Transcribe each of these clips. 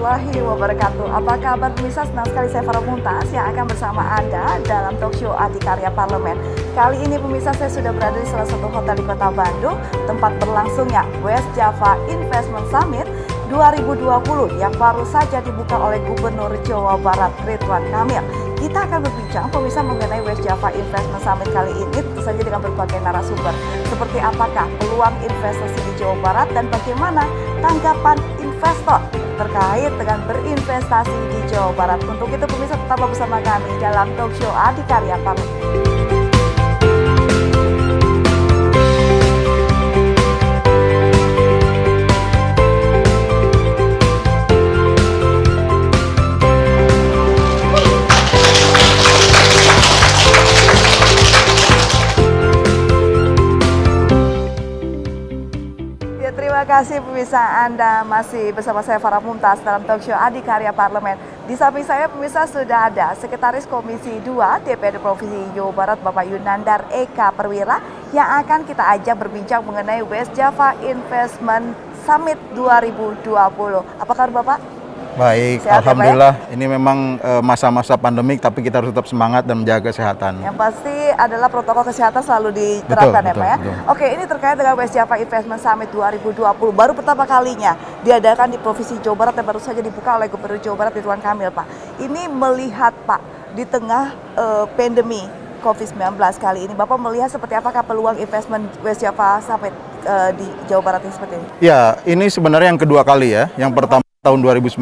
warahmatullahi wabarakatuh. Apa kabar pemirsa? Senang sekali saya Farah Muntas yang akan bersama Anda dalam talk show Adikarya Parlemen. Kali ini pemirsa saya sudah berada di salah satu hotel di Kota Bandung, tempat berlangsungnya West Java Investment Summit 2020 yang baru saja dibuka oleh Gubernur Jawa Barat Ridwan Kamil. Kita akan berbincang pemirsa mengenai West Java Investment Summit kali ini tentu saja dengan berbagai narasumber. Seperti apakah peluang investasi di Jawa Barat dan bagaimana tanggapan investor terkait dengan berinvestasi di Jawa Barat. Untuk itu pemirsa tetaplah bersama kami dalam talk show Adikarya Parlemen. Terima kasih pemirsa, Anda masih bersama saya Farah Muntas dalam talk show Adikarya Parlemen. Di samping saya pemirsa sudah ada Sekretaris Komisi 2 DPRD Provinsi Jawa Barat Bapak Yunandar Eka Perwira yang akan kita ajak berbincang mengenai West Java Investment Summit 2020. Apa kabar Bapak? Baik, sehat, alhamdulillah. Ya, ini memang masa-masa pandemik, tapi kita harus tetap semangat dan menjaga kesehatan. Yang pasti adalah protokol kesehatan selalu diterapkan ya Pak ya. Betul. Oke, ini terkait dengan West Java Investment Summit 2020, baru pertama kalinya diadakan di Provinsi Jawa Barat dan baru saja dibuka oleh Gubernur Jawa Barat Ridwan Kamil Pak. Ini melihat Pak, di tengah pandemi COVID-19 kali ini, Bapak melihat seperti apakah peluang investment West Java Summit di Jawa Barat ini seperti ini? Ya, ini sebenarnya yang kedua kali ya. Yang pertama tahun 2019,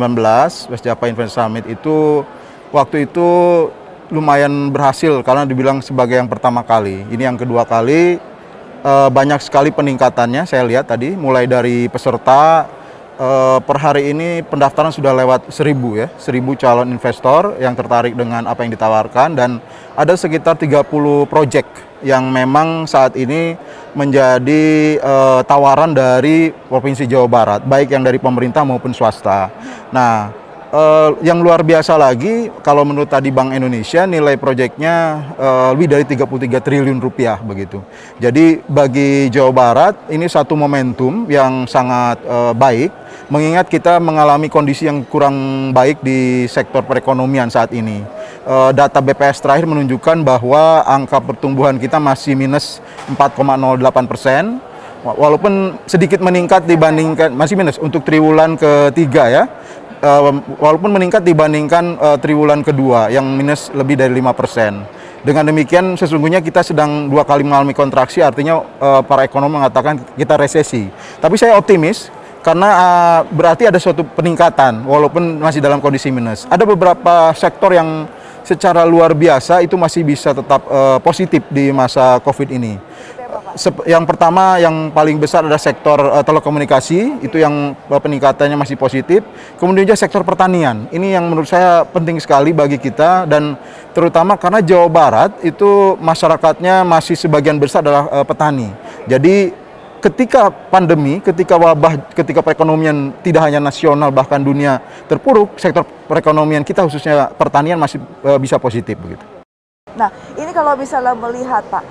West Java Investment Summit itu waktu itu lumayan berhasil karena dibilang sebagai yang pertama kali. Ini yang kedua kali, banyak sekali peningkatannya saya lihat tadi, mulai dari peserta per hari ini pendaftaran sudah lewat 1.000 ya, 1.000 calon investor yang tertarik dengan apa yang ditawarkan, dan ada sekitar 30 proyek yang memang saat ini menjadi tawaran dari Provinsi Jawa Barat, baik yang dari pemerintah maupun swasta. Nah, yang luar biasa lagi, kalau menurut tadi Bank Indonesia, nilai proyeknya lebih dari 33 triliun rupiah begitu. Jadi bagi Jawa Barat ini satu momentum yang sangat baik, mengingat kita mengalami kondisi yang kurang baik di sektor perekonomian saat ini. Data BPS terakhir menunjukkan bahwa angka pertumbuhan kita masih minus 4,08%, walaupun sedikit meningkat dibandingkan, masih minus untuk triwulan ketiga ya, walaupun meningkat dibandingkan triwulan kedua yang minus lebih dari 5%. Dengan demikian sesungguhnya kita sedang dua kali mengalami kontraksi, artinya para ekonom mengatakan kita resesi. Tapi saya optimis karena berarti ada suatu peningkatan walaupun masih dalam kondisi minus. Ada beberapa sektor yang secara luar biasa itu masih bisa tetap positif di masa COVID ini. Yang pertama, yang paling besar adalah sektor telekomunikasi, itu yang peningkatannya masih positif. Kemudian juga sektor pertanian, ini yang menurut saya penting sekali bagi kita, dan terutama karena Jawa Barat itu masyarakatnya masih sebagian besar adalah petani. Jadi ketika pandemi, ketika wabah, ketika perekonomian tidak hanya nasional bahkan dunia terpuruk, sektor perekonomian kita khususnya pertanian masih bisa positif begitu. Nah, ini kalau misalnya melihat Pak,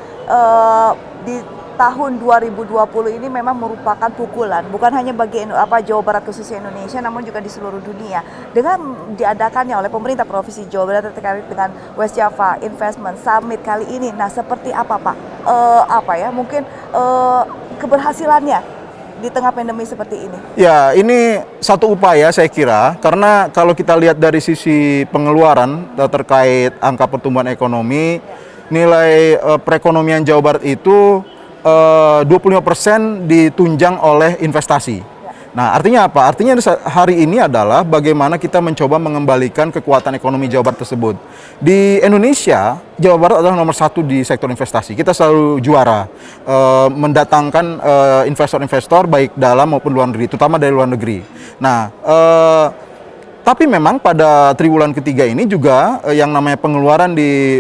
di tahun 2020 ini memang merupakan pukulan bukan hanya bagi Jawa Barat khususnya Indonesia, namun juga di seluruh dunia. Dengan diadakannya oleh pemerintah Provinsi Jawa Barat terkait dengan West Java Investment Summit kali ini, nah seperti apa Pak? Mungkin keberhasilannya di tengah pandemi seperti ini? Ya, ini satu upaya saya kira, karena kalau kita lihat dari sisi pengeluaran terkait angka pertumbuhan ekonomi, nilai perekonomian Jawa Barat itu 25% ditunjang oleh investasi. Nah, artinya apa? Artinya hari ini adalah bagaimana kita mencoba mengembalikan kekuatan ekonomi Jawa Barat tersebut. Di Indonesia, Jawa Barat adalah nomor 1 di sektor investasi. Kita selalu juara mendatangkan investor-investor baik dalam maupun luar negeri, terutama dari luar negeri. Nah, tapi memang pada triwulan ketiga ini juga yang namanya pengeluaran di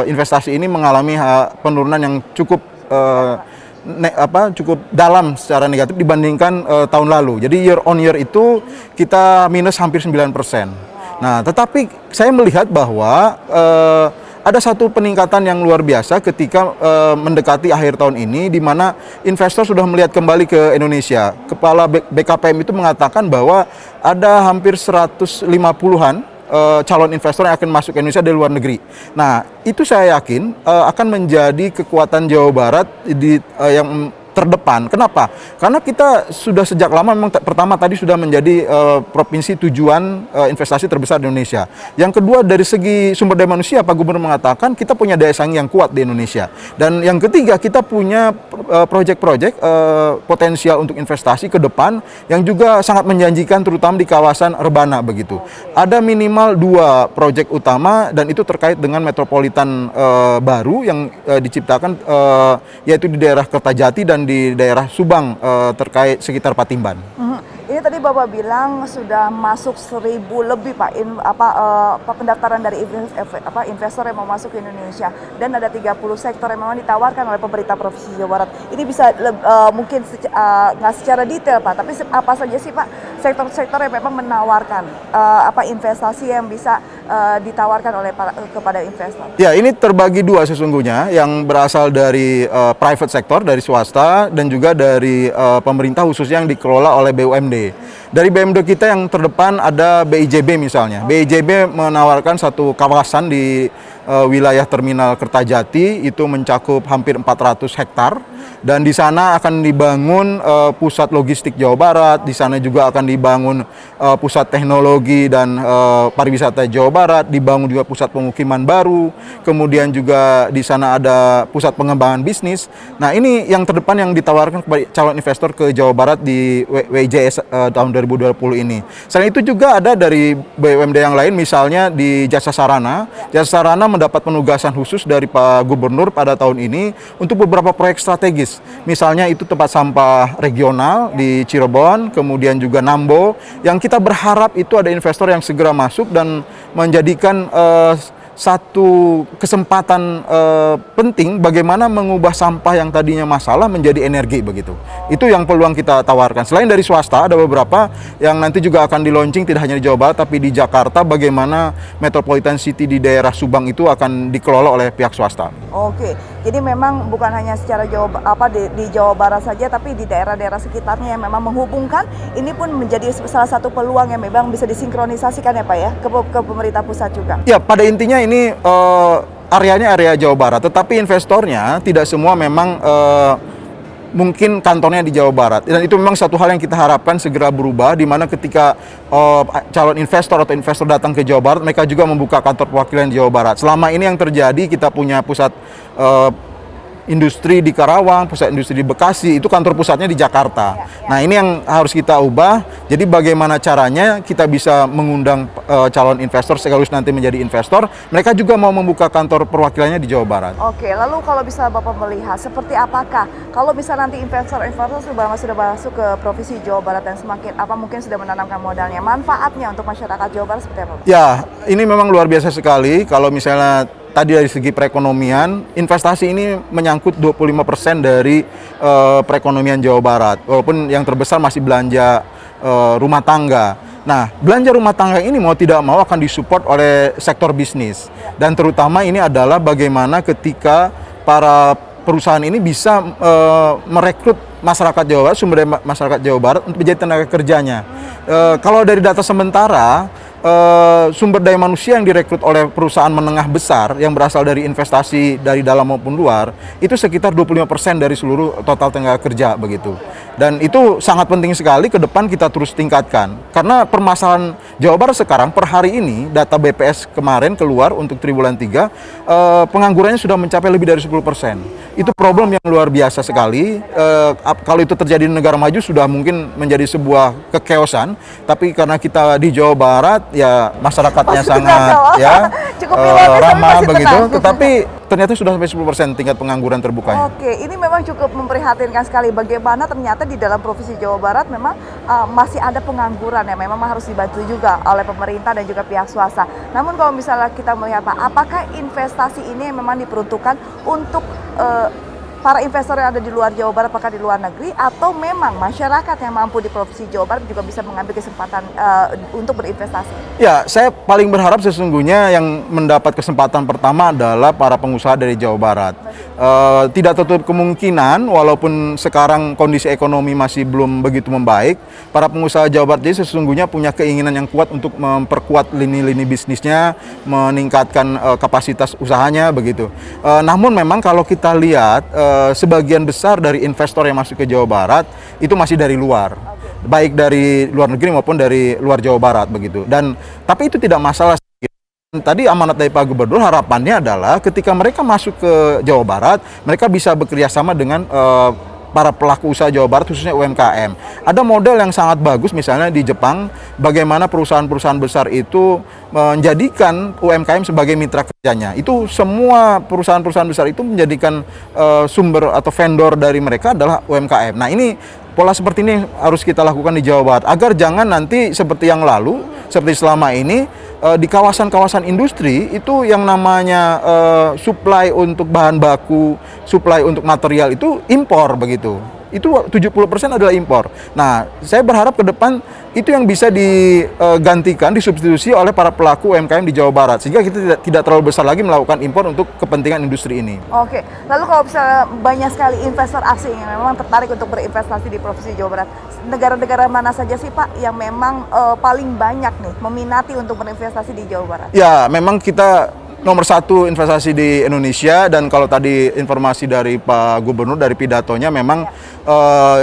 investasi ini mengalami penurunan yang cukup cukup dalam secara negatif dibandingkan tahun lalu. Jadi year on year itu kita minus hampir 9%. Nah, tetapi saya melihat bahwa ada satu peningkatan yang luar biasa ketika mendekati akhir tahun ini, di mana investor sudah melihat kembali ke Indonesia. Kepala BKPM itu mengatakan bahwa ada hampir 150-an calon investor yang akan masuk ke Indonesia dari luar negeri. Nah, itu saya yakin akan menjadi kekuatan Jawa Barat yang terdepan. Kenapa? Karena kita sudah sejak lama memang pertama tadi sudah menjadi provinsi tujuan investasi terbesar di Indonesia. Yang kedua, dari segi sumber daya manusia, Pak Gubernur mengatakan kita punya daya saing yang kuat di Indonesia. Dan yang ketiga, kita punya proyek-proyek potensial untuk investasi ke depan yang juga sangat menjanjikan, terutama di kawasan Rebana begitu. Ada minimal 2 proyek utama, dan itu terkait dengan metropolitan baru yang diciptakan, yaitu di daerah Kertajati dan di daerah Subang, terkait sekitar Patimban. Ini tadi Bapak bilang sudah masuk 1.000 lebih Pak pendaftaran dari investor yang mau masuk ke Indonesia, dan ada 30 sektor yang memang ditawarkan oleh pemerintah Provinsi Jawa Barat. Ini bisa mungkin nggak secara detail Pak, tapi apa saja sih Pak sektor-sektor yang memang menawarkan investasi yang bisa ditawarkan oleh kepada investor? Ya, ini terbagi 2 sesungguhnya, yang berasal dari private sector, dari swasta, dan juga dari pemerintah khususnya yang dikelola oleh BUMD. Dari BUMD kita yang terdepan ada BIJB misalnya. BIJB menawarkan satu kawasan di wilayah terminal Kertajati, itu mencakup hampir 400 hektar. Dan di sana akan dibangun pusat logistik Jawa Barat, di sana juga akan dibangun pusat teknologi dan pariwisata Jawa Barat, dibangun juga pusat pemukiman baru, kemudian juga di sana ada pusat pengembangan bisnis. Nah, ini yang terdepan yang ditawarkan kepada calon investor ke Jawa Barat di WIJS tahun 2020 ini. Selain itu juga ada dari BUMD yang lain, misalnya di Jasa Sarana. Jasa Sarana mendapat penugasan khusus dari Pak Gubernur pada tahun ini untuk beberapa proyek strategis. Misalnya itu tempat sampah regional di Cirebon, kemudian juga Nambo, yang kita berharap itu ada investor yang segera masuk dan menjadikan satu kesempatan penting bagaimana mengubah sampah yang tadinya masalah menjadi energi begitu. Itu yang peluang kita tawarkan. Selain dari swasta, ada beberapa yang nanti juga akan di-launching tidak hanya di Jawa Barat tapi di Jakarta, bagaimana Metropolitan City di daerah Subang itu akan dikelola oleh pihak swasta. Oke. Jadi memang bukan hanya secara di Jawa Barat saja, tapi di daerah-daerah sekitarnya yang memang menghubungkan, ini pun menjadi salah satu peluang yang memang bisa disinkronisasikan ya Pak ya, ke pemerintah pusat juga. Ya, pada intinya ini areanya area Jawa Barat, tetapi investornya tidak semua memang mungkin kantornya di Jawa Barat, dan itu memang satu hal yang kita harapkan segera berubah, di mana ketika calon investor atau investor datang ke Jawa Barat, mereka juga membuka kantor perwakilan di Jawa Barat. Selama ini yang terjadi, kita punya pusat industri di Karawang, pusat industri di Bekasi, itu kantor pusatnya di Jakarta. Nah, ini yang harus kita ubah. Jadi bagaimana caranya kita bisa mengundang calon investor sekaligus nanti menjadi investor, mereka juga mau membuka kantor perwakilannya di Jawa Barat. Oke, lalu kalau bisa Bapak melihat seperti apakah kalau bisa nanti investor-investor sudah masuk ke Provinsi Jawa Barat dan semakin mungkin sudah menanamkan modalnya, manfaatnya untuk masyarakat Jawa Barat seperti apa Pak? Ya, ini memang luar biasa sekali kalau misalnya tadi dari segi perekonomian, investasi ini menyangkut 25% dari perekonomian Jawa Barat. Walaupun yang terbesar masih belanja rumah tangga. Nah, belanja rumah tangga ini mau tidak mau akan disupport oleh sektor bisnis. Dan terutama ini adalah bagaimana ketika para perusahaan ini bisa merekrut masyarakat Jawa Barat, sumber daya masyarakat Jawa Barat untuk menjadi tenaga kerjanya. Kalau dari data sementara, sumber daya manusia yang direkrut oleh perusahaan menengah besar yang berasal dari investasi dari dalam maupun luar, itu sekitar 25% dari seluruh total tenaga kerja begitu. Dan itu sangat penting sekali ke depan kita terus tingkatkan. Karena permasalahan Jawa Barat sekarang per hari ini, data BPS kemarin keluar untuk triwulan 3, penganggurannya sudah mencapai lebih dari 10%. Itu problem yang luar biasa sekali. Kalau itu terjadi di negara maju sudah mungkin menjadi sebuah kekeosan, tapi karena kita di Jawa Barat, ya masyarakatnya sangat ramah begitu, tetapi ternyata sudah sampai 10% tingkat pengangguran terbukanya. Oke, ini memang cukup memprihatinkan sekali bagaimana ternyata di dalam Provinsi Jawa Barat memang masih ada pengangguran yang memang harus dibantu juga oleh pemerintah dan juga pihak swasta. Namun kalau misalnya kita melihat Pak, apakah investasi ini memang diperuntukkan untuk para investor yang ada di luar Jawa Barat, apakah di luar negeri, atau memang masyarakat yang mampu di Provinsi Jawa Barat juga bisa mengambil kesempatan untuk berinvestasi? Ya, saya paling berharap sesungguhnya yang mendapat kesempatan pertama adalah para pengusaha dari Jawa Barat. Tidak tertutup kemungkinan, walaupun sekarang kondisi ekonomi masih belum begitu membaik, para pengusaha Jawa Barat ini sesungguhnya punya keinginan yang kuat untuk memperkuat lini-lini bisnisnya, meningkatkan kapasitas usahanya begitu. Namun memang kalau kita lihat sebagian besar dari investor yang masuk ke Jawa Barat itu masih dari luar, baik dari luar negeri maupun dari luar Jawa Barat begitu. Dan tapi itu tidak masalah. Tadi amanat dari Pak Gubernur, harapannya adalah ketika mereka masuk ke Jawa Barat, mereka bisa bekerja sama dengan para pelaku usaha Jawa Barat, khususnya UMKM. Ada model yang sangat bagus misalnya di Jepang, bagaimana perusahaan-perusahaan besar itu menjadikan UMKM sebagai mitra kerjanya. Itu semua perusahaan-perusahaan besar itu menjadikan sumber atau vendor dari mereka adalah UMKM. Nah, ini pola seperti ini harus kita lakukan di Jawa Barat, agar jangan nanti seperti yang lalu, seperti selama ini, di kawasan-kawasan industri itu yang namanya supply untuk bahan baku, supply untuk material itu impor begitu. Itu 70% adalah impor. Nah, saya berharap ke depan itu yang bisa digantikan, disubstitusi oleh para pelaku UMKM di Jawa Barat, sehingga kita tidak terlalu besar lagi melakukan impor untuk kepentingan industri ini. Oke, lalu kalau misalnya banyak sekali investor asing yang memang tertarik untuk berinvestasi di Provinsi Jawa Barat, negara-negara mana saja sih Pak yang memang paling banyak nih meminati untuk berinvestasi di Jawa Barat? Ya, memang kita nomor satu investasi di Indonesia, dan kalau tadi informasi dari Pak Gubernur dari pidatonya memang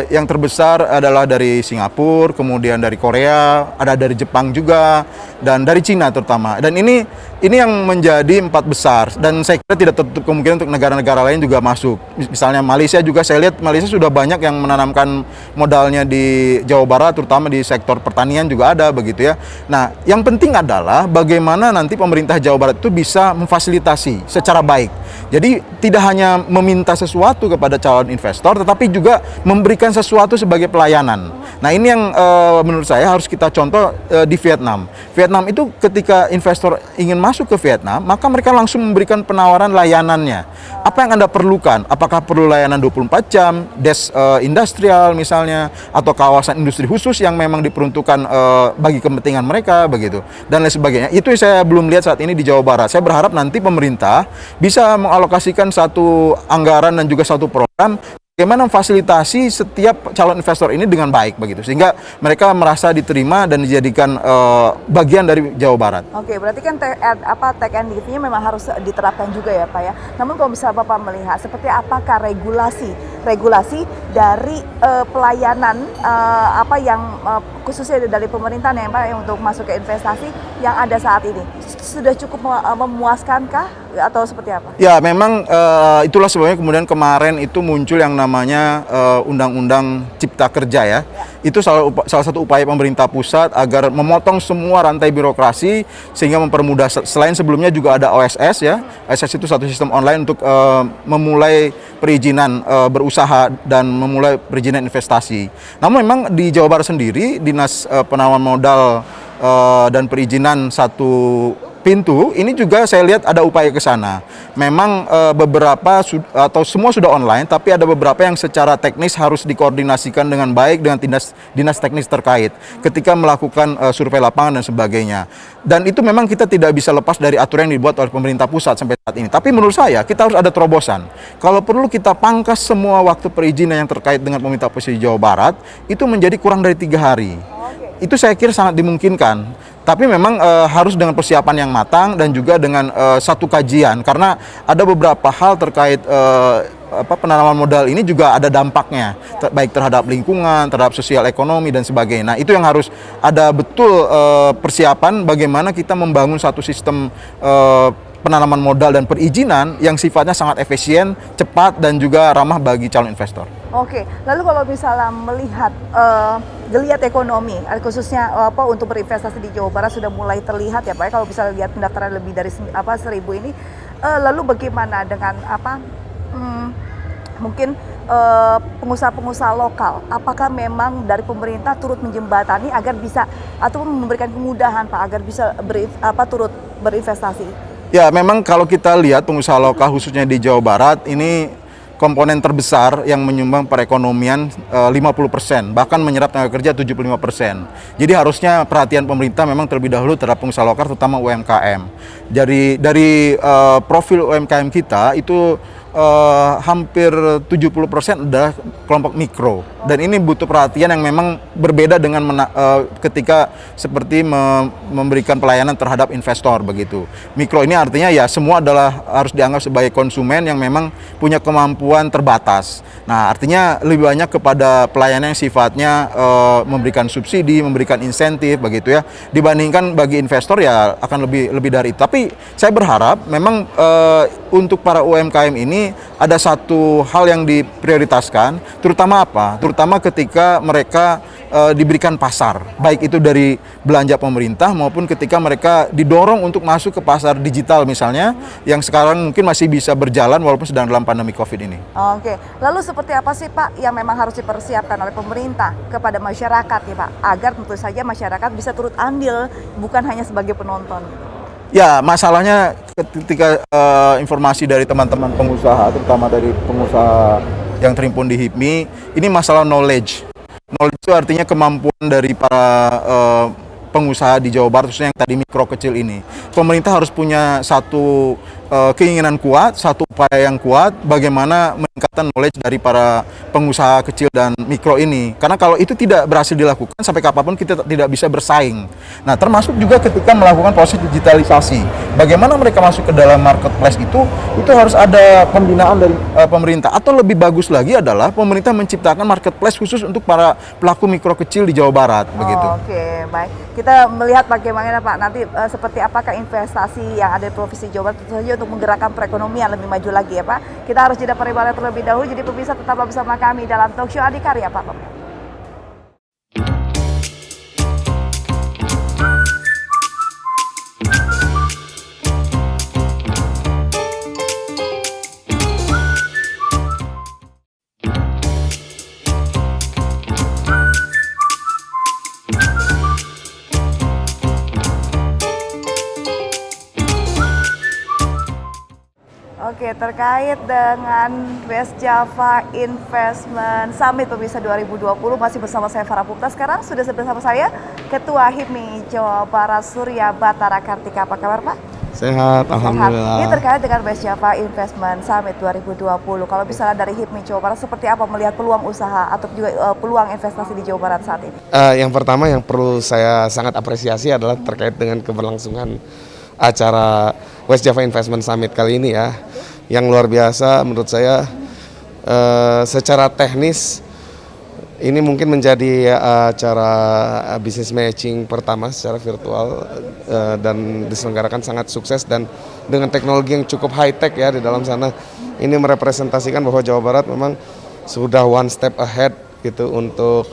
yang terbesar adalah dari Singapura, kemudian dari Korea, ada dari Jepang juga, dan dari Cina terutama. Dan ini yang menjadi 4 besar, dan saya kira tidak tertutup kemungkinan untuk negara-negara lain juga masuk. Misalnya Malaysia juga, saya lihat Malaysia sudah banyak yang menanamkan modalnya di Jawa Barat, terutama di sektor pertanian juga ada begitu ya. Nah, yang penting adalah bagaimana nanti pemerintah Jawa Barat itu bisa memfasilitasi secara baik. Jadi tidak hanya meminta sesuatu kepada calon investor, tetapi juga memberikan sesuatu sebagai pelayanan. Nah, ini yang menurut saya harus kita contoh di Vietnam. Vietnam itu ketika investor ingin masuk ke Vietnam, maka mereka langsung memberikan penawaran layanannya. Apa yang Anda perlukan? Apakah perlu layanan 24 jam, des industrial misalnya, atau kawasan industri khusus yang memang diperuntukkan bagi kepentingan mereka begitu, dan lain sebagainya. Itu saya belum lihat saat ini di Jawa Barat. Saya berharap nanti pemerintah bisa mengalokasikan satu anggaran dan juga satu program bagaimana memfasilitasi setiap calon investor ini dengan baik begitu, sehingga mereka merasa diterima dan dijadikan bagian dari Jawa Barat. Oke, berarti kan tech and give-nya memang harus diterapkan juga ya Pak ya. Namun kalau misalnya Bapak melihat seperti apakah regulasi dari pelayanan khususnya dari pemerintahan ya Pak yang untuk masuk ke investasi yang ada saat ini sudah cukup memuaskankah atau seperti apa? Ya, memang itulah sebabnya kemudian kemarin itu muncul yang namanya Undang-Undang Cipta Kerja ya. Itu salah satu upaya pemerintah pusat agar memotong semua rantai birokrasi sehingga mempermudah. Selain sebelumnya juga ada OSS ya. OSS itu satu sistem online untuk memulai perizinan berusaha dan memulai perizinan investasi. Namun memang di Jawa Barat sendiri, Dinas Penanaman Modal dan Perizinan Satu Pintu ini juga saya lihat ada upaya ke sana. Memang beberapa atau semua sudah online, tapi ada beberapa yang secara teknis harus dikoordinasikan dengan baik dengan dinas teknis terkait ketika melakukan survei lapangan dan sebagainya. Dan itu memang kita tidak bisa lepas dari aturan yang dibuat oleh pemerintah pusat sampai saat ini. Tapi menurut saya kita harus ada terobosan. Kalau perlu kita pangkas semua waktu perizinan yang terkait dengan pemerintah provinsi Jawa Barat itu menjadi kurang dari 3 hari. Itu saya kira sangat dimungkinkan. Tapi memang harus dengan persiapan yang matang dan juga dengan satu kajian, karena ada beberapa hal terkait penanaman modal ini juga ada dampaknya, baik terhadap lingkungan, terhadap sosial ekonomi dan sebagainya. Nah, itu yang harus ada betul persiapan bagaimana kita membangun satu sistem penanaman modal dan perizinan yang sifatnya sangat efisien, cepat, dan juga ramah bagi calon investor. Oke, lalu kalau misalnya melihat geliat ekonomi, khususnya untuk berinvestasi di Jawa Barat sudah mulai terlihat ya Pak, kalau bisa lihat pendaftaran lebih dari 1.000 ini, lalu bagaimana dengan mungkin pengusaha-pengusaha lokal? Apakah memang dari pemerintah turut menjembatani agar bisa ataupun memberikan kemudahan Pak agar bisa turut berinvestasi? Ya, memang kalau kita lihat pengusaha lokal khususnya di Jawa Barat ini komponen terbesar yang menyumbang perekonomian 50%, bahkan menyerap tenaga kerja 75%. Jadi harusnya perhatian pemerintah memang terlebih dahulu terhadap pengusaha lokal, terutama UMKM. Dari profil UMKM kita itu hampir 70% adalah kelompok mikro, dan ini butuh perhatian yang memang berbeda dengan ketika seperti memberikan pelayanan terhadap investor begitu. Mikro ini artinya ya semua adalah harus dianggap sebagai konsumen yang memang punya kemampuan terbatas. Nah, artinya lebih banyak kepada pelayanan yang sifatnya memberikan subsidi, memberikan insentif begitu ya, dibandingkan bagi investor ya akan lebih dari itu. Tapi saya berharap memang untuk para UMKM ini ada satu hal yang diprioritaskan, terutama apa? Terutama ketika mereka diberikan pasar, baik itu dari belanja pemerintah maupun ketika mereka didorong untuk masuk ke pasar digital misalnya, yang sekarang mungkin masih bisa berjalan walaupun sedang dalam pandemi COVID ini. Oke, lalu seperti apa sih Pak yang memang harus dipersiapkan oleh pemerintah kepada masyarakat ya Pak, agar tentu saja masyarakat bisa turut andil, bukan hanya sebagai penonton? Ya, masalahnya ketika informasi dari teman-teman pengusaha, terutama dari pengusaha yang terhimpun di HIPMI, ini masalah knowledge. Knowledge itu artinya kemampuan dari para pengusaha di Jawa Barat, khususnya yang tadi mikro kecil ini. Pemerintah harus punya satu keinginan kuat, satu upaya yang kuat, bagaimana meningkatkan knowledge dari para pengusaha kecil dan mikro ini. Karena kalau itu tidak berhasil dilakukan, sampai kapanpun kita tidak bisa bersaing. Nah, termasuk juga ketika melakukan proses digitalisasi. Bagaimana mereka masuk ke dalam marketplace itu harus ada pembinaan dari pemerintah. Atau lebih bagus lagi adalah pemerintah menciptakan marketplace khusus untuk para pelaku mikro kecil di Jawa Barat. Begitu. Oke, baik. Kita melihat bagaimana Pak, nanti seperti apakah investasi yang ada di Provinsi Jawa Barat tentu saja untuk menggerakkan perekonomian lebih maju lagi ya Pak. Kita harus jeda pariwara terlebih dahulu, jadi pemirsa tetaplah bersama kami dalam Talkshow Adikarya Pak. Oke, terkait dengan West Java Investment Summit pemirsa 2020 masih bersama saya Farah Pupta. Sekarang sudah bersama saya Ketua HIPMI Jawa Barat Surya Batara Kartika. Apa kabar Pak? Sehat, alhamdulillah. Ini terkait dengan West Java Investment Summit 2020. Kalau misalnya dari HIPMI Jawa Barat, seperti apa melihat peluang usaha atau juga peluang investasi di Jawa Barat saat ini? Yang pertama yang perlu saya sangat apresiasi adalah terkait dengan keberlangsungan acara West Java Investment Summit kali ini ya, yang luar biasa menurut saya. Secara teknis ini mungkin menjadi acara business matching pertama secara virtual dan diselenggarakan sangat sukses dan dengan teknologi yang cukup high tech ya di dalam sana. Ini merepresentasikan bahwa Jawa Barat memang sudah one step ahead gitu untuk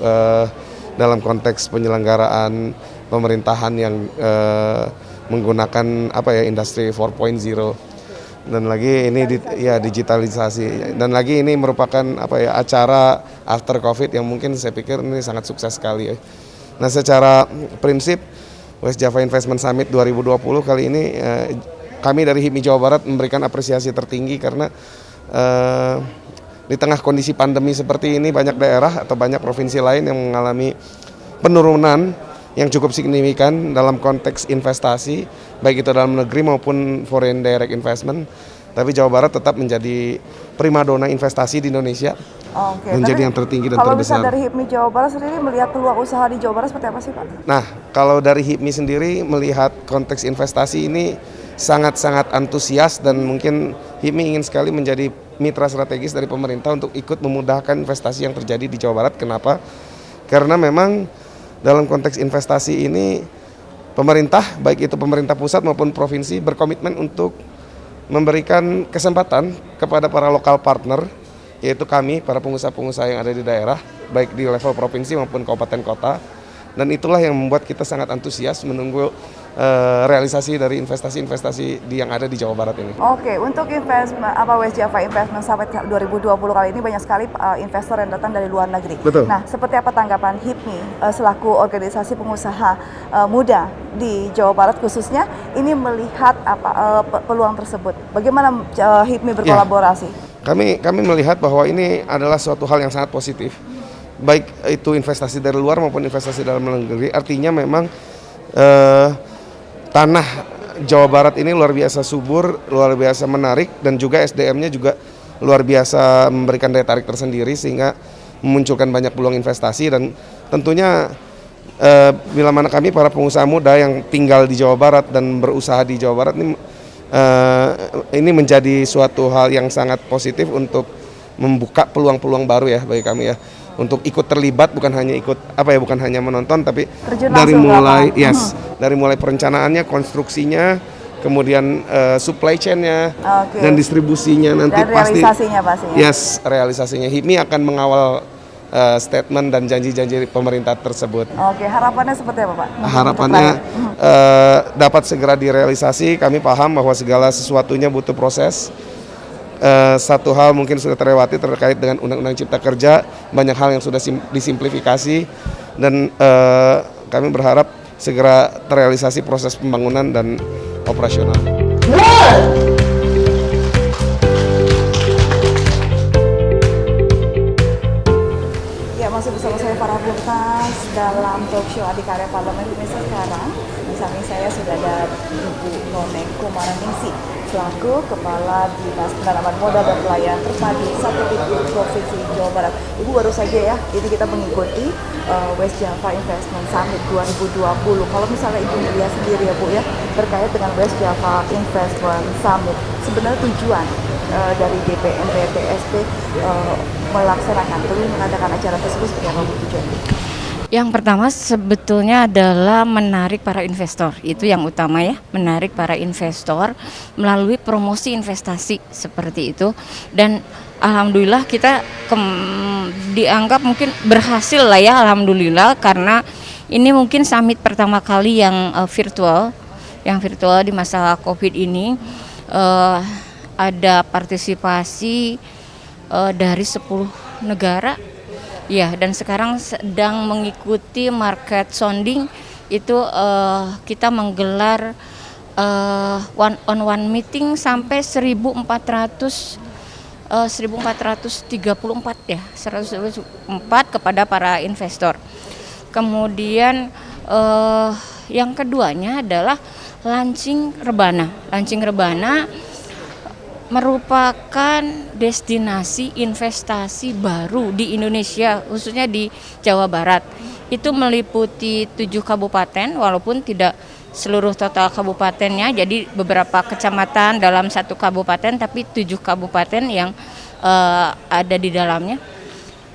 dalam konteks penyelenggaraan pemerintahan yang menggunakan industri 4.0 dan lagi ini digitalisasi, dan lagi ini merupakan acara after COVID yang mungkin saya pikir ini sangat sukses sekali ya. Nah, secara prinsip West Java Investment Summit 2020 kali ini kami dari HIPMI Jawa Barat memberikan apresiasi tertinggi karena di tengah kondisi pandemi seperti ini banyak daerah atau banyak provinsi lain yang mengalami penurunan yang cukup signifikan dalam konteks investasi, baik itu dalam negeri maupun foreign direct investment. Tapi Jawa Barat tetap menjadi primadona investasi di Indonesia, menjadi yang tertinggi dan kalau terbesar. Kalau bisa dari HIPMI Jawa Barat sendiri melihat peluang usaha di Jawa Barat seperti apa sih Pak? Nah, kalau dari HIPMI sendiri melihat konteks investasi ini sangat-sangat antusias, dan mungkin HIPMI ingin sekali menjadi mitra strategis dari pemerintah untuk ikut memudahkan investasi yang terjadi di Jawa Barat. Kenapa? Karena memang dalam konteks investasi ini pemerintah, baik itu pemerintah pusat maupun provinsi, berkomitmen untuk memberikan kesempatan kepada para lokal partner, yaitu kami, para pengusaha-pengusaha yang ada di daerah, baik di level provinsi maupun kabupaten kota. Dan itulah yang membuat kita sangat antusias menunggu realisasi dari investasi-investasi yang ada di Jawa Barat ini. Oke, untuk West Java Investment Summit 2020 kali ini banyak sekali investor yang datang dari luar negeri. Betul. Nah, seperti apa tanggapan HIPMI selaku organisasi pengusaha muda di Jawa Barat khususnya ini melihat peluang tersebut? Bagaimana HIPMI berkolaborasi? kami melihat bahwa ini adalah suatu hal yang sangat positif, baik itu investasi dari luar maupun investasi dalam negeri. Artinya memang tanah Jawa Barat ini luar biasa subur, luar biasa menarik, dan juga SDM-nya juga luar biasa memberikan daya tarik tersendiri sehingga memunculkan banyak peluang investasi. Dan tentunya bila mana kami para pengusaha muda yang tinggal di Jawa Barat dan berusaha di Jawa Barat ini menjadi suatu hal yang sangat positif untuk membuka peluang-peluang baru ya bagi kami ya, untuk ikut terlibat, bukan hanya menonton, tapi Terjun dari langsung mulai lapangan. dari mulai perencanaannya, konstruksinya, kemudian supply chain-nya Oke. dan distribusinya nanti Dan realisasinya pastinya. realisasinya. HIPMI akan mengawal statement dan janji-janji pemerintah tersebut. Oke, harapannya seperti apa Pak? Harapannya dapat segera direalisasi. Kami paham bahwa segala sesuatunya butuh proses. Satu hal mungkin sudah terlewati terkait dengan Undang-Undang Cipta Kerja, banyak hal yang sudah disimplifikasi, dan kami berharap segera terrealisasi proses pembangunan dan operasional. Ya, masih bersama saya Farah Buntas dalam talk show Adikarya Parlemen. Pemirsa, sekarang di samping saya sudah ada Ibu Noneng Kumaraningsi selaku Kepala Dinas Penanaman Modal dan Pelayanan Terpadu Saputiki Provinsi Jawa Barat. Ibu, baru saja ya, ini kita mengikuti West Java Investment Summit 2020. Kalau misalnya Ibu melihat sendiri ya Bu ya, terkait dengan West Java Investment Summit, sebenarnya tujuan dari DPMP TSP melaksanakan mengadakan acara tersebut seperti apa Bu tujuannya? Yang pertama sebetulnya adalah menarik para investor, itu yang utama ya, menarik para investor melalui promosi investasi seperti itu. Dan alhamdulillah kita dianggap mungkin berhasil lah ya, alhamdulillah, karena ini mungkin summit pertama kali yang virtual di masa COVID ini. Ada partisipasi dari 10 negara. Ya, dan sekarang sedang mengikuti market sounding itu, kita menggelar one on one meeting sampai 1434 ya, 104 kepada para investor. Kemudian yang keduanya adalah launching Rebana. Launching Rebana merupakan destinasi investasi baru di Indonesia, khususnya di Jawa Barat. Itu meliputi 7 kabupaten, walaupun tidak seluruh total kabupatennya, jadi beberapa kecamatan dalam satu kabupaten, tapi 7 kabupaten yang ada di dalamnya.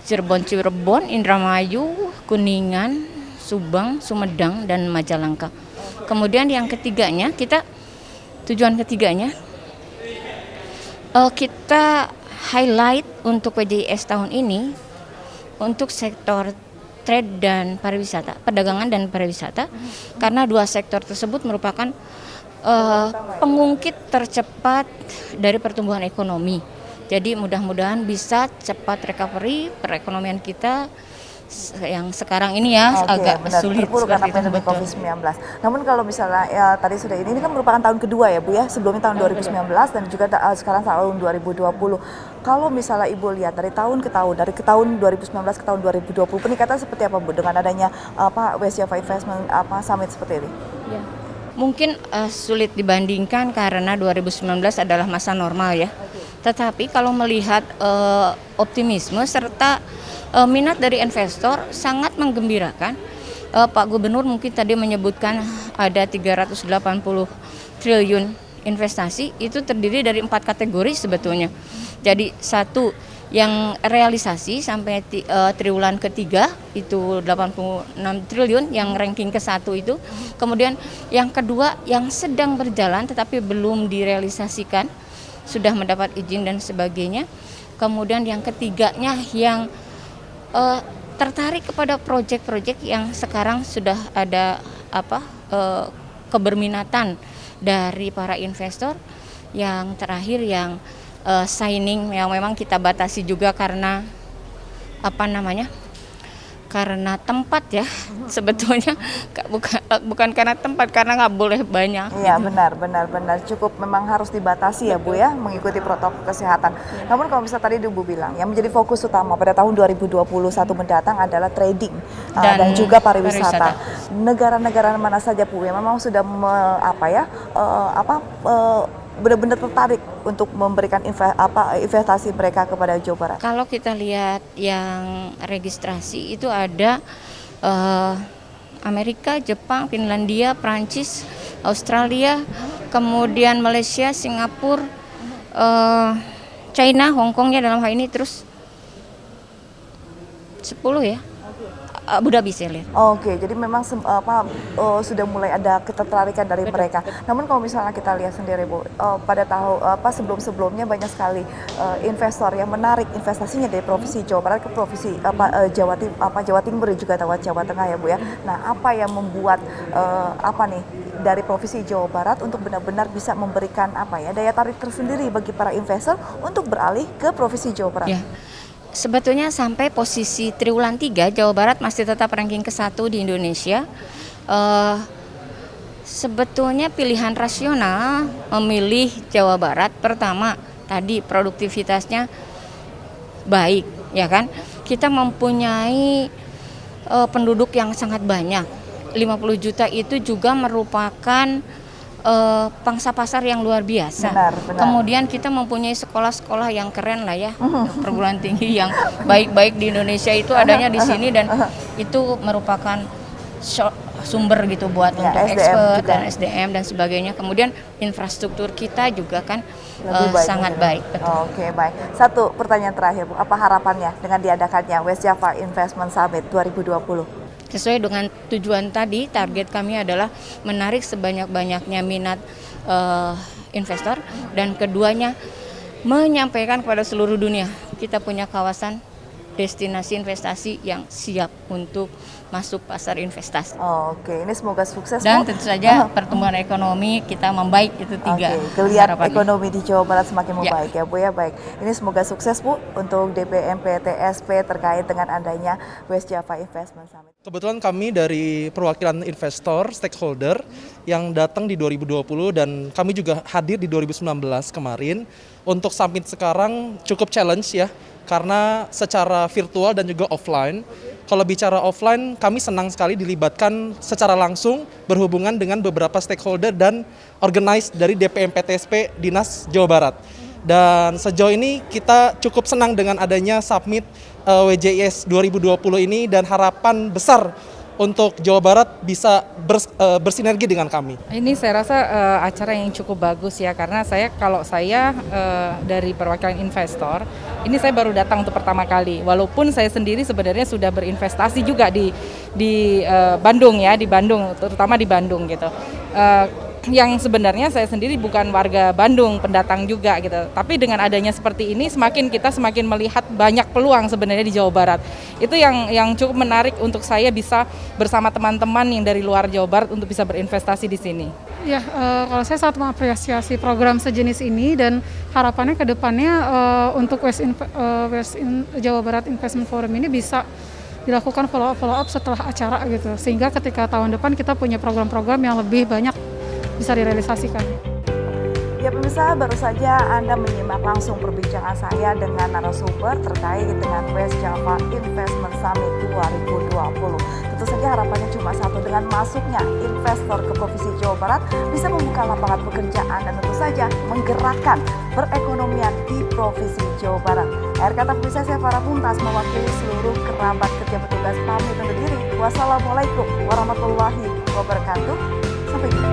Cirebon, Indramayu, Kuningan, Subang, Sumedang, dan Majalengka. Kemudian yang ketiganya, tujuan ketiganya, kita highlight untuk PJIS tahun ini untuk sektor trade dan pariwisata, perdagangan dan pariwisata, karena 2 sektor tersebut merupakan pengungkit tercepat dari pertumbuhan ekonomi. Jadi mudah-mudahan bisa cepat recovery perekonomian kita yang sekarang ini ya. Oke, agak benar, sulit terpuruk karena seperti itu, pandemi betul. COVID-19. Namun kalau misalnya ya, tadi sudah ini kan merupakan tahun kedua ya Bu ya, sebelumnya tahun 2019 dan juga sekarang tahun 2020. Kalau misalnya Ibu lihat dari tahun ke tahun, dari ke tahun 2019 ke tahun 2020, peningkatan seperti apa Bu dengan adanya West Java Investment Summit seperti ini? Ya. Mungkin sulit dibandingkan karena 2019 adalah masa normal ya. Tetapi kalau melihat optimisme serta minat dari investor sangat menggembirakan. Pak Gubernur mungkin tadi menyebutkan ada 380 triliun investasi, itu terdiri dari 4 kategori sebetulnya. Jadi satu yang realisasi sampai triwulan ketiga itu 86 triliun yang ranking ke-1 itu. Kemudian yang kedua yang sedang berjalan tetapi belum direalisasikan, sudah mendapat izin dan sebagainya. Kemudian yang ketiganya yang tertarik kepada proyek-proyek yang sekarang sudah ada keberminatan dari para investor. Yang terakhir yang signing yang memang kita batasi juga karena karena tempat ya, sebetulnya bukan karena tempat, karena nggak boleh banyak. Iya, benar cukup memang harus dibatasi ya Bu ya, mengikuti protokol kesehatan. Namun kalau misalnya tadi Ibu bilang yang menjadi fokus utama pada tahun 2021 mendatang adalah trading dan juga pariwisata. Negara-negara mana saja Bu yang memang sudah benar-benar tertarik untuk memberikan investasi mereka kepada Jawa Barat? Kalau kita lihat yang registrasi itu ada Amerika, Jepang, Finlandia, Prancis, Australia, kemudian Malaysia, Singapura, China, Hong Kongnya dalam hal ini, terus 10 ya. Abu Dhabi saya lihat. Oke, jadi memang sudah mulai ada ketertarikan dari mereka. Namun kalau misalnya kita lihat sendiri Bu, pada sebelum-sebelumnya banyak sekali investor yang menarik investasinya dari provinsi Jawa Barat ke provinsi Jawa Timur dan juga Jawa Tengah ya Bu ya. Nah, apa yang membuat dari provinsi Jawa Barat untuk benar-benar bisa memberikan daya tarik tersendiri bagi para investor untuk beralih ke provinsi Jawa Barat? Ya. Sebetulnya sampai posisi triwulan 3 Jawa Barat masih tetap ranking ke-1 di Indonesia. Sebetulnya pilihan rasional memilih Jawa Barat, pertama tadi produktivitasnya baik, ya kan? Kita mempunyai penduduk yang sangat banyak. 50 juta itu juga merupakan pangsa pasar yang luar biasa. Benar. Kemudian kita mempunyai sekolah-sekolah yang keren lah ya, perguruan tinggi yang baik-baik di Indonesia itu adanya di sini, dan itu merupakan sumber gitu buat untuk ekspor dan SDM dan sebagainya. Kemudian infrastruktur kita juga kan sangat baik. Betul. Oke, baik. Satu pertanyaan terakhir Bu, apa harapannya dengan diadakannya West Java Investment Summit 2020? Sesuai dengan tujuan tadi, target kami adalah menarik sebanyak-banyaknya minat investor, dan keduanya menyampaikan kepada seluruh dunia kita punya kawasan destinasi investasi yang siap untuk masuk pasar investasi. Oke, ini semoga sukses dan Bu. tentu saja pertumbuhan ekonomi kita membaik, itu 3 kelihatan harapannya. ekonomi di Jawa Barat semakin membaik ya Bu ya. Baik, ini semoga sukses Bu untuk DPMP TSP terkait dengan adanya West Java Investment Summit. Kebetulan kami dari perwakilan investor, stakeholder yang datang di 2020 dan kami juga hadir di 2019 kemarin. Untuk summit sekarang cukup challenge ya, karena secara virtual dan juga offline. Kalau bicara offline, kami senang sekali dilibatkan secara langsung berhubungan dengan beberapa stakeholder dan organize dari DPMP TSP Dinas Jawa Barat. Dan sejauh ini kita cukup senang dengan adanya Summit WJIS 2020 ini, dan harapan besar untuk Jawa Barat bisa bersinergi dengan kami. Ini saya rasa acara yang cukup bagus ya, karena kalau saya dari perwakilan investor, ini saya baru datang untuk pertama kali. Walaupun saya sendiri sebenarnya sudah berinvestasi juga di Bandung ya, terutama di Bandung gitu. Yang sebenarnya saya sendiri bukan warga Bandung, pendatang juga gitu. Tapi dengan adanya seperti ini kita semakin melihat banyak peluang sebenarnya di Jawa Barat. Itu yang cukup menarik untuk saya bisa bersama teman-teman yang dari luar Jawa Barat untuk bisa berinvestasi di sini. Ya, kalau saya sangat mengapresiasi program sejenis ini, dan harapannya ke depannya untuk Jawa Barat Investment Forum ini bisa dilakukan follow-up setelah acara gitu. Sehingga ketika tahun depan kita punya program-program yang lebih banyak bisa direalisasikan. Ya pemirsa, baru saja Anda menyimak langsung perbincangan saya dengan narasumber terkait dengan West Java Investment Summit 2020. Tentu saja harapannya cuma satu, dengan masuknya investor ke Provinsi Jawa Barat bisa membuka lapangan pekerjaan dan tentu saja menggerakkan perekonomian di Provinsi Jawa Barat. Akhir kata pemirsa, saya Farah Muntas mewakili seluruh kerabat kerja petugas pamit undur diri. Wassalamualaikum warahmatullahi wabarakatuh. Sampai jumpa.